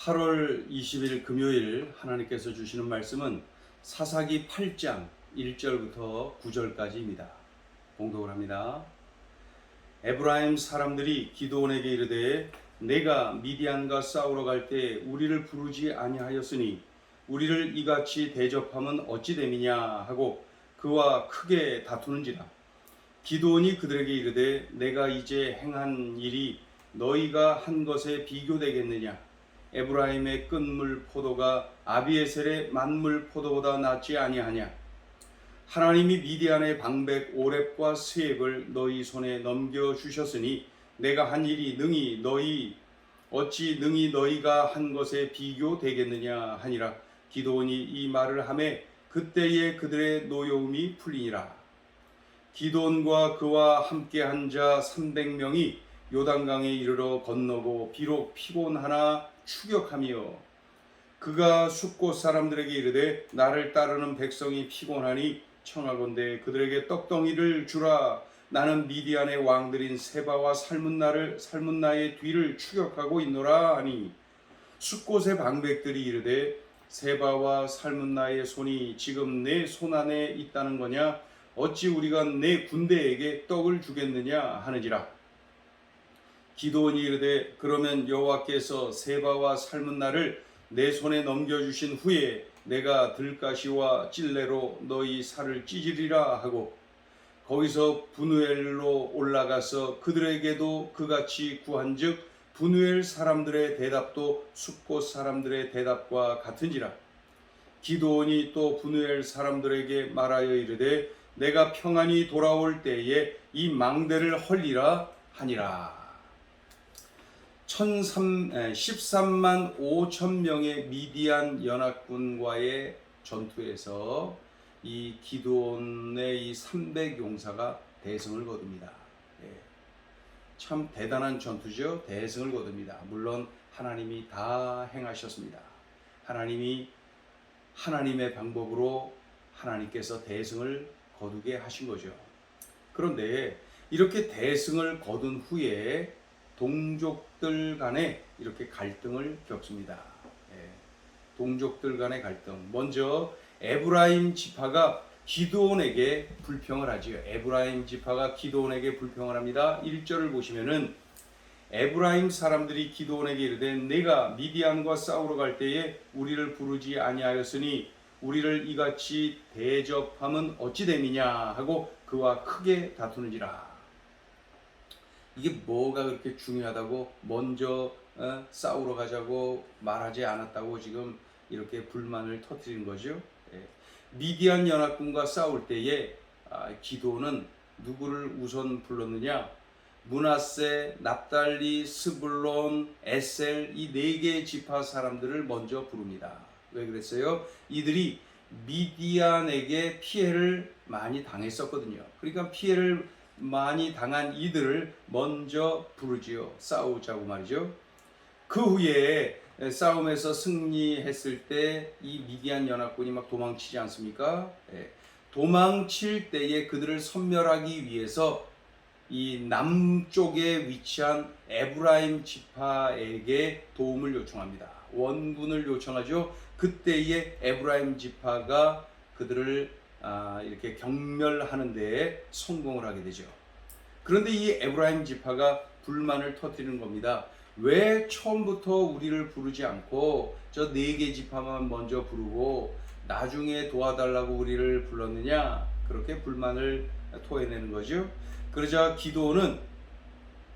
8월 20일 금요일 하나님께서 주시는 말씀은 사사기 8장 1절부터 9절까지입니다. 봉독을 합니다. 에브라임 사람들이 기드온에게 이르되 내가 미디안과 싸우러 갈 때 우리를 부르지 아니하였으니 우리를 이같이 대접함은 어찌 됨이냐 하고 그와 크게 다투는지라. 기드온이 그들에게 이르되 내가 이제 행한 일이 너희가 한 것에 비교되겠느냐. 에브라임의 끈물 포도가 아비에셀의 만물 포도보다 낫지 아니하냐. 하나님이 미디안의 방백 오렙과 스앱을 너희 손에 넘겨주셨으니 내가 한 일이 어찌 능히 너희가 한 것에 비교되겠느냐 하니라. 기드온이 이 말을 하매 그때에 그들의 노여움이 풀리니라. 기드온과 그와 함께한 자 300명이 요단강에 이르러 건너고 비록 피곤하나 추격하며 그가 숫곳 사람들에게 이르되 나를 따르는 백성이 피곤하니 청하건대 그들에게 떡덩이를 주라. 나는 미디안의 왕들인 세바와 살문나의 뒤를 추격하고 있노라 하니 숫곳의 방백들이 이르되 세바와 살문나의 손이 지금 내 손 안에 있다는 거냐. 어찌 우리가 내 군대에게 떡을 주겠느냐 하는지라. 기드온이 이르되 그러면 여호와께서 세바와 살문나를 내 손에 넘겨주신 후에 내가 들가시와 찔레로 너희 살을 찢으리라 하고 거기서 분우엘로 올라가서 그들에게도 그같이 구한즉 분우엘 사람들의 대답도 숫곳 사람들의 대답과 같은지라. 기드온이 또 분우엘 사람들에게 말하여 이르되 내가 평안히 돌아올 때에 이 망대를 헐리라 하니라. 13만 5천 명의 미디안 연합군과의 전투에서 이 기드온의 이 300용사가 대승을 거둡니다. 참 대단한 전투죠. 대승을 거둡니다. 물론 하나님이 다 행하셨습니다. 하나님이 하나님의 방법으로 하나님께서 대승을 거두게 하신 거죠. 그런데 이렇게 대승을 거둔 후에 동족들 간에 이렇게 갈등을 겪습니다. 동족들 간의 갈등. 먼저 에브라임 지파가 기드온에게 불평을 하지요. 에브라임 지파가 기드온에게 불평을 합니다. 1절을 보시면은 에브라임 사람들이 기드온에게 이르되 내가 미디안과 싸우러 갈 때에 우리를 부르지 아니하였으니 우리를 이같이 대접함은 어찌 됨이냐 하고 그와 크게 다투는지라. 이게 뭐가 그렇게 중요하다고 먼저 싸우러 가자고 말하지 않았다고 지금 이렇게 불만을 터뜨리는 거죠. 미디안 연합군과 싸울 때에 기드온은 누구를 우선 불렀느냐. 므낫세, 납달리, 스불론, 에셀 이 네 개의 지파 사람들을 먼저 부릅니다. 왜 그랬어요? 이들이 미디안에게 피해를 많이 당했었거든요. 그러니까 피해를 많이 당한 이들을 먼저 부르지요. 싸우자고 말이죠. 그 후에 싸움에서 승리했을 때 이 미디안 연합군이 막 도망치지 않습니까? 도망칠 때에 그들을 섬멸하기 위해서 이 남쪽에 위치한 에브라임 지파에게 도움을 요청합니다. 원군을 요청하죠. 그때에 에브라임 지파가 그들을 이렇게 경멸하는 데에 성공을 하게 되죠. 그런데 이 에브라임 지파가 불만을 터뜨리는 겁니다. 왜 처음부터 우리를 부르지 않고 저 네 개 지파만 먼저 부르고 나중에 도와달라고 우리를 불렀느냐. 그렇게 불만을 토해내는 거죠. 그러자 기드온은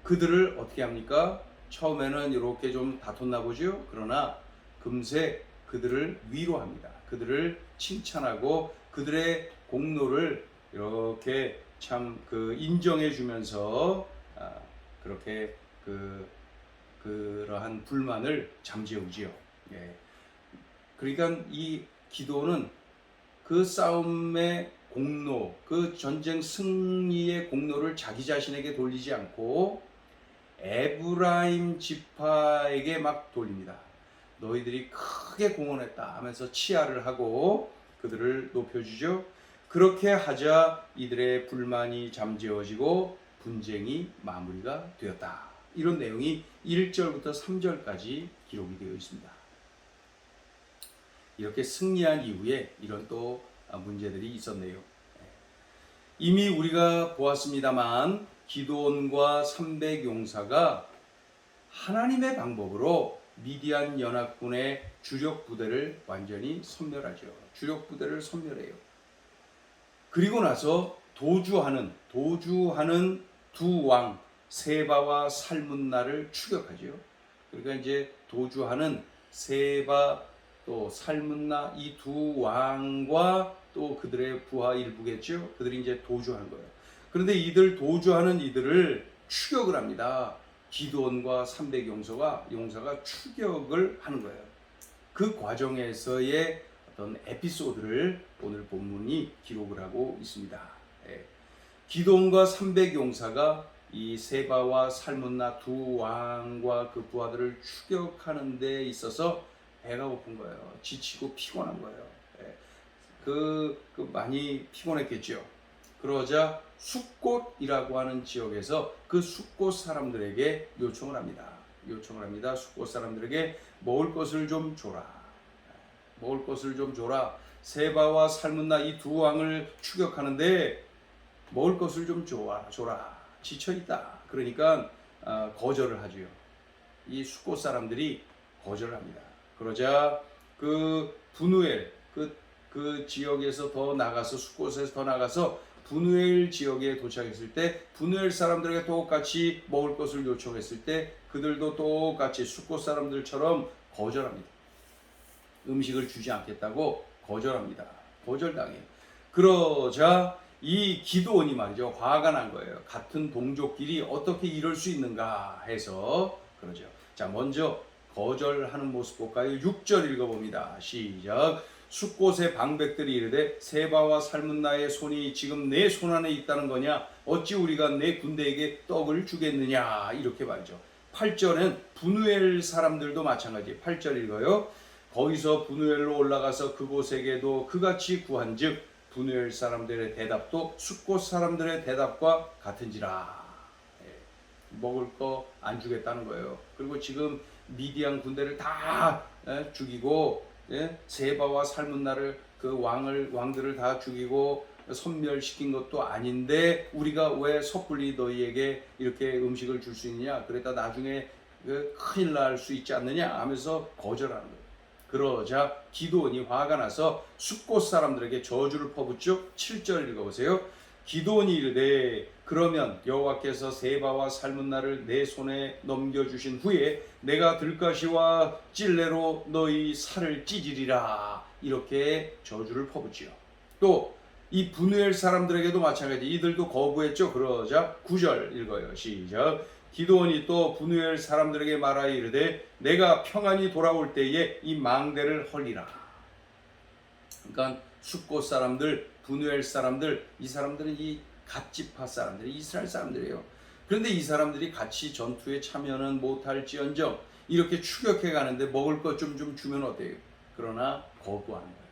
그들을 어떻게 합니까? 처음에는 이렇게 좀 다퉜나 보죠. 그러나 금세 그들을 위로합니다. 그들을 칭찬하고 그들의 공로를 이렇게 참 인정해 주면서 그렇게 그러한 불만을 잠재우지요. 그러니까 이 기드온은 그 싸움의 공로, 그 전쟁 승리의 공로를 자기 자신에게 돌리지 않고 에브라임 지파에게 막 돌립니다. 너희들이 크게 공헌했다 하면서 치하를 하고 그들을 높여주죠. 그렇게 하자 이들의 불만이 잠재워지고 분쟁이 마무리가 되었다. 이런 내용이 1절부터 3절까지 기록이 되어 있습니다. 이렇게 승리한 이후에 이런 또 문제들이 있었네요. 이미 우리가 보았습니다만 기드온과 300용사가 하나님의 방법으로 미디안 연합군의 주력 부대를 완전히 섬멸하죠. 주력 부대를 섬멸해요. 그리고 나서 도주하는 두 왕 세바와 살문나를 추격하죠. 그러니까 이제 도주하는 세바 또 살문나 이 두 왕과 또 그들의 부하 일부겠죠. 그들이 이제 도주하는 거예요. 그런데 이들 도주하는 이들을 추격을 합니다. 기드온과 300용사가 추격을 하는 거예요. 그 과정에서의 어떤 에피소드를 오늘 본문이 기록을 하고 있습니다. 기드온과 300용사가 이 세바와 살문나 두 왕과 그 부하들을 추격하는 데 있어서 배가 고픈 거예요. 지치고 피곤한 거예요. 많이 피곤했겠죠. 그러자 숫곳이라고 하는 지역에서 그 숫곳 사람들에게 요청을 합니다. 숫곳 사람들에게 먹을 것을 좀 줘라. 세바와 살문나 이 두 왕을 추격하는데 먹을 것을 좀 줘라. 지쳐있다. 그러니까 거절을 하지요. 이 숫곳 사람들이 거절을 합니다. 그러자 그 분우엘 그 지역에서 더 나가서 숫곳에서 더 나가서 분우엘 지역에 도착했을 때 분우엘 사람들에게 똑같이 먹을 것을 요청했을 때 그들도 똑같이 숫곳 사람들처럼 거절합니다. 음식을 주지 않겠다고 거절합니다. 거절당해요. 그러자 이 기드온이 말이죠. 화가 난 거예요. 같은 동족끼리 어떻게 이럴 수 있는가 해서 그러죠. 자, 먼저 거절하는 모습 볼까요? 6절 읽어봅니다. 시작. 숫곳의 방백들이 이르되 세바와 살문나의 손이 지금 내 손 안에 있다는 거냐? 어찌 우리가 내 군대에게 떡을 주겠느냐? 이렇게 말이죠. 8절은 분우엘 사람들도 마찬가지. 8절 읽어요. 거기서 분우엘로 올라가서 그곳에게도 그같이 구한즉 분우엘 사람들의 대답도 숫곳 사람들의 대답과 같은지라. 먹을 거 안 주겠다는 거예요. 그리고 지금 미디안 군대를 다 죽이고 세바와 살문나를 그 왕들을 다 죽이고 섬멸시킨 것도 아닌데 우리가 왜 섣불리 너희에게 이렇게 음식을 줄 수 있느냐? 그랬다 나중에 큰일 날 수 있지 않느냐? 하면서 거절하는 거예요. 그러자 기드온이 화가 나서 숫곳 사람들에게 저주를 퍼붓죠. 7절 읽어보세요. 기드온이 이르되 그러면 여호와께서 세바와 살문나를 내 손에 넘겨주신 후에 내가 들가시와 찔레로 너희 살을 찢으리라. 이렇게 저주를 퍼붓지요. 또 이 분우엘 사람들에게도 마찬가지. 이들도 거부했죠. 그러자 9절 읽어요. 시작. 기드온이 또 분우엘 사람들에게 말하여 이르되 내가 평안히 돌아올 때에 이 망대를 헐리라. 그러니까 숫곳 사람들, 분우엘 사람들, 이 사람들은 이 갓지파 사람들이 이스라엘 사람들이에요. 그런데 이 사람들이 같이 전투에 참여는 못할지언정 이렇게 추격해 가는데 먹을 것 좀 주면 어때요? 그러나 거부하는 거예요.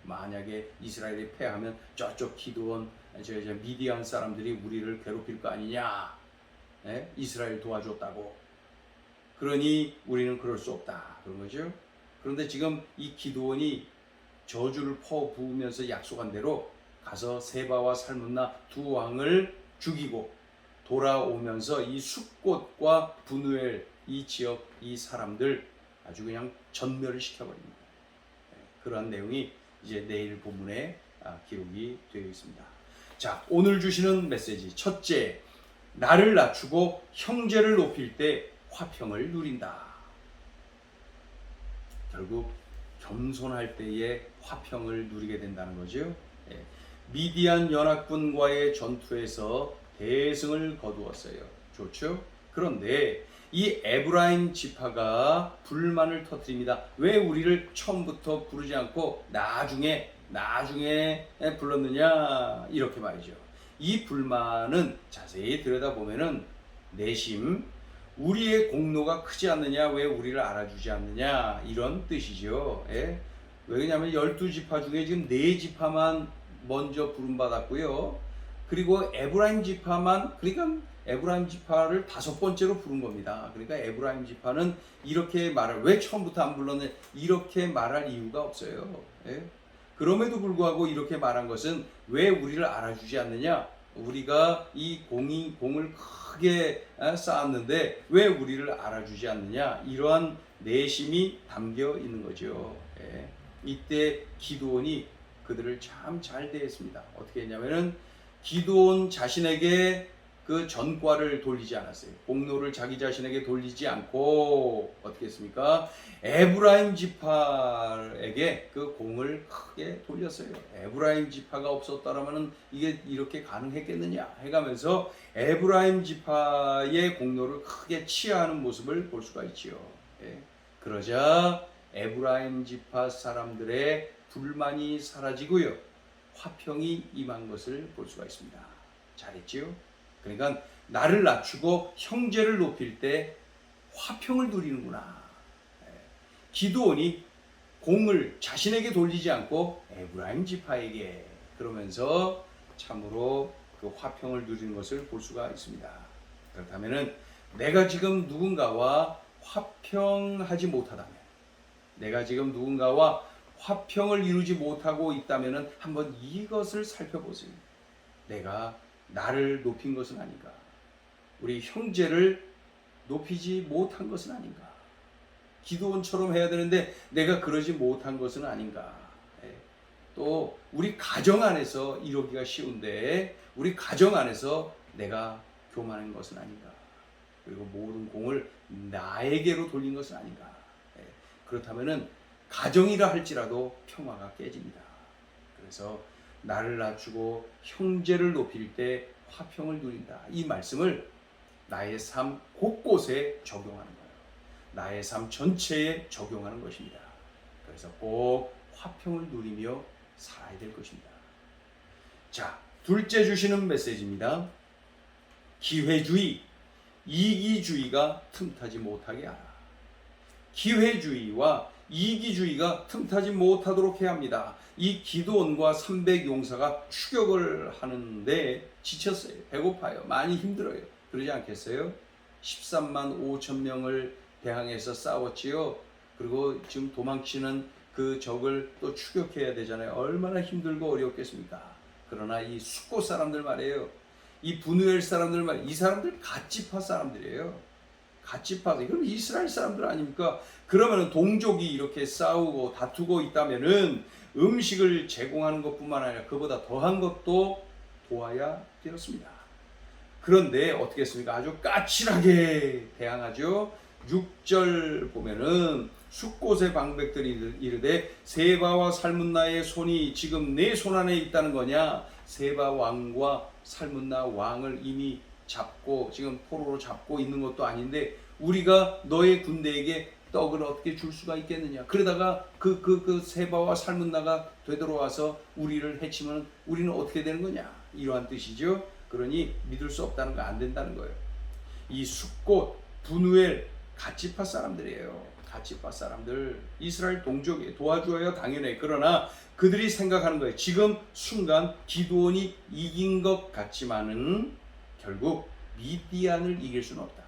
만약에 이스라엘이 패하면 저쪽 기드온, 미디안 사람들이 우리를 괴롭힐 거 아니냐? 이스라엘 도와줬다고. 그러니 우리는 그럴 수 없다. 그런 거죠. 그런데 지금 이 기드온이 저주를 퍼부으면서 약속한 대로 가서 세바와 살문나 두 왕을 죽이고 돌아오면서 이 숫곳과 분우엘 이 지역 이 사람들 아주 그냥 전멸을 시켜버립니다. 그러한 내용이 이제 내일 본문에 기록이 되어 있습니다. 자, 오늘 주시는 메시지 첫째, 나를 낮추고 형제를 높일 때 화평을 누린다. 결국 겸손할 때에 화평을 누리게 된다는 거죠. 미디안 연합군과의 전투에서 대승을 거두었어요. 좋죠? 그런데 이 에브라임 지파가 불만을 터뜨립니다. 왜 우리를 처음부터 부르지 않고 나중에 불렀느냐? 이렇게 말이죠. 이 불만은 자세히 들여다보면은 내심 우리의 공로가 크지 않느냐, 왜 우리를 알아주지 않느냐, 이런 뜻이죠. 왜냐하면 12지파 중에 지금 4지파만 먼저 부름받았고요. 그리고 에브라임 지파만, 그러니까 에브라임 지파를 5번째로 부른 겁니다. 그러니까 에브라임 지파는 이렇게 말을 왜 처음부터 안 불렀냐 이렇게 말할 이유가 없어요. 예? 그럼에도 불구하고 이렇게 말한 것은 왜 우리를 알아주지 않느냐? 우리가 이 공을 크게 쌓았는데 왜 우리를 알아주지 않느냐? 이러한 내심이 담겨 있는 거죠. 예. 이때 기드온이 그들을 참 잘 대했습니다. 어떻게 했냐면은 기드온 자신에게 그 전과를 돌리지 않았어요. 공로를 자기 자신에게 돌리지 않고 어떻게 했습니까? 에브라임 지파에게 그 공을 크게 돌렸어요. 에브라임 지파가 없었다라면은 이게 이렇게 가능했겠느냐 해가면서 에브라임 지파의 공로를 크게 치하하는 모습을 볼 수가 있지요. 예. 그러자 에브라임 지파 사람들의 불만이 사라지고요. 화평이 임한 것을 볼 수가 있습니다. 잘했지요? 그러니까 나를 낮추고 형제를 높일 때 화평을 누리는구나. 기드온이 공을 자신에게 돌리지 않고 에브라임 지파에게 그러면서 참으로 그 화평을 누리는 것을 볼 수가 있습니다. 그렇다면은 내가 지금 누군가와 화평하지 못하다면, 내가 지금 누군가와 화평을 이루지 못하고 있다면은 한번 이것을 살펴보세요. 내가 나를 높인 것은 아닌가? 우리 형제를 높이지 못한 것은 아닌가? 기드온처럼 해야 되는데 내가 그러지 못한 것은 아닌가? 또 우리 가정 안에서 이러기가 쉬운데 우리 가정 안에서 내가 교만한 것은 아닌가? 그리고 모든 공을 나에게로 돌린 것은 아닌가? 그렇다면은 가정이라 할지라도 평화가 깨집니다. 그래서 나를 낮추고 형제를 높일 때 화평을 누린다. 이 말씀을 나의 삶 곳곳에 적용하는 거예요. 나의 삶 전체에 적용하는 것입니다. 그래서 꼭 화평을 누리며 살아야 될 것입니다. 자, 둘째 주시는 메시지입니다. 기회주의, 이기주의가 틈타지 못하게 하라. 기회주의와 이기주의가 틈타지 못하도록 해야 합니다. 이 기드온과 300 용사가 추격을 하는데 지쳤어요. 배고파요. 많이 힘들어요. 그러지 않겠어요? 13만 5천 명을 대항해서 싸웠지요. 그리고 지금 도망치는 그 적을 또 추격해야 되잖아요. 얼마나 힘들고 어렵겠습니까? 그러나 이 숫곳 사람들 말이에요. 이 브누엘 사람들 말이에요. 이 사람들 갓지파 사람들이에요. 갓지파, 그럼 이스라엘 사람들 아닙니까? 그러면 동족이 이렇게 싸우고 다투고 있다면은 음식을 제공하는 것뿐만 아니라 그보다 더한 것도 도와야 되었습니다. 그런데 어떻게 했습니까? 아주 까칠하게 대항하죠. 6절 보면은 숫곳의 방백들이 이르되 세바와 살문나의 손이 지금 내 손 안에 있다는 거냐? 세바 왕과 살문나 왕을 이미 잡고 지금 포로로 잡고 있는 것도 아닌데 우리가 너의 군대에게 떡을 어떻게 줄 수가 있겠느냐? 그러다가 그 세바와 살문나가 되돌아와서 우리를 해치면 우리는 어떻게 되는 거냐? 이러한 뜻이죠. 그러니 믿을 수 없다는 거, 안 된다는 거예요. 이 숫곳, 브누엘, 갓지파 사람들이에요. 갓지파 사람들, 이스라엘 동족이 도와줘야 당연해. 그러나 그들이 생각하는 거예요. 지금 순간 기드온이 이긴 것 같지만은 결국 미디안을 이길 수는 없다.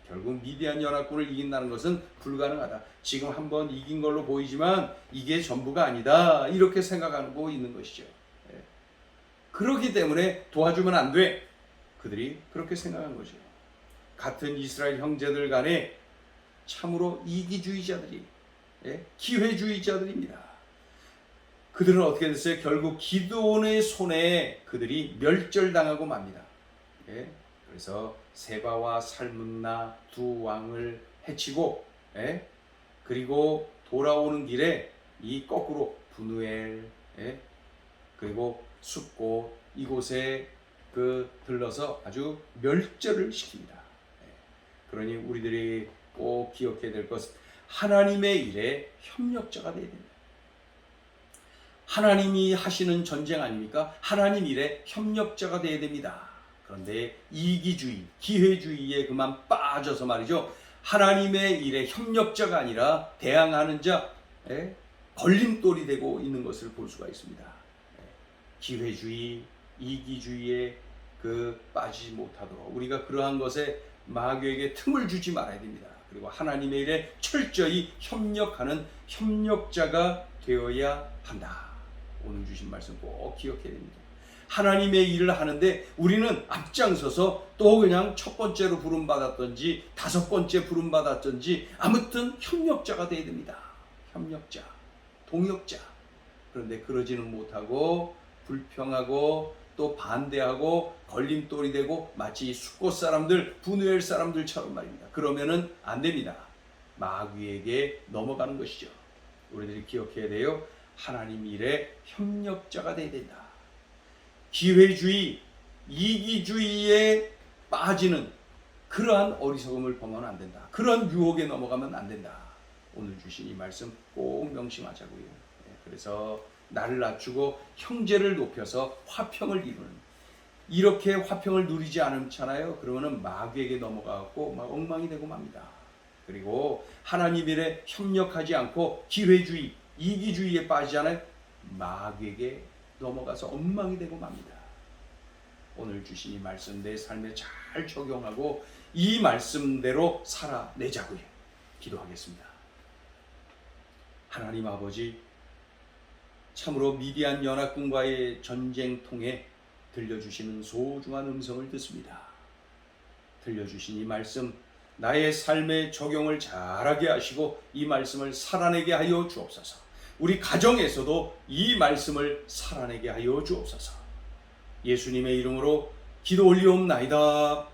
결국 미디안 연합군을 이긴다는 것은 불가능하다. 지금 한번 이긴 걸로 보이지만 이게 전부가 아니다. 이렇게 생각하고 있는 것이죠. 그렇기 때문에 도와주면 안 돼. 그들이 그렇게 생각한 거죠. 같은 이스라엘 형제들 간에 참으로 이기주의자들이, 기회주의자들입니다. 그들은 어떻게 됐어요? 결국 기드온의 손에 그들이 멸절당하고 맙니다. 그래서 세바와 살문나 두 왕을 해치고, 그리고 돌아오는 길에 이 거꾸로 브누엘, 그리고 숫곳 이곳에 들러서 아주 멸절을 시킵니다. 그러니 우리들이 꼭 기억해야 될 것은 하나님의 일에 협력자가 되어야 됩니다. 하나님이 하시는 전쟁 아닙니까? 하나님 일에 협력자가 되어야 됩니다. 그런데 이기주의, 기회주의에 그만 빠져서 말이죠. 하나님의 일에 협력자가 아니라 대항하는 자, 걸림돌이 되고 있는 것을 볼 수가 있습니다. 기회주의, 이기주의에 빠지지 못하도록 우리가 그러한 것에 마귀에게 틈을 주지 말아야 됩니다. 그리고 하나님의 일에 철저히 협력하는 협력자가 되어야 한다. 오늘 주신 말씀 꼭 기억해야 됩니다. 하나님의 일을 하는데 우리는 앞장서서 또 그냥 첫 번째로 부름받았던지 다섯 번째 부름받았던지 아무튼 협력자가 되어야 됩니다. 협력자, 동역자. 그런데 그러지는 못하고 불평하고 또 반대하고 걸림돌이 되고 마치 숫곳 사람들, 분우엘 사람들처럼 말입니다. 그러면은 안 됩니다. 마귀에게 넘어가는 것이죠. 우리들이 기억해야 돼요. 하나님 일에 협력자가 되어야 된다. 기회주의, 이기주의에 빠지는 그러한 어리석음을 범하면 안 된다. 그런 유혹에 넘어가면 안 된다. 오늘 주신 이 말씀 꼭 명심하자고요. 그래서 나를 낮추고 형제를 높여서 화평을 이루는, 이렇게 화평을 누리지 않잖아요. 그러면은 마귀에게 넘어가고 막 엉망이 되고 맙니다. 그리고 하나님 일에 협력하지 않고 기회주의, 이기주의에 빠지잖아요. 마귀에게 넘어가서 엉망이 되고 맙니다. 오늘 주신 이 말씀 내 삶에 잘 적용하고 이 말씀대로 살아내자고요. 기도하겠습니다. 하나님 아버지, 참으로 미디안 연합군과의 전쟁 통해 들려주시는 소중한 음성을 듣습니다. 들려주신 이 말씀 나의 삶에 적용을 잘하게 하시고 이 말씀을 살아내게 하여 주옵소서. 우리 가정에서도 이 말씀을 살아내게 하여 주옵소서. 예수님의 이름으로 기도 올리옵나이다.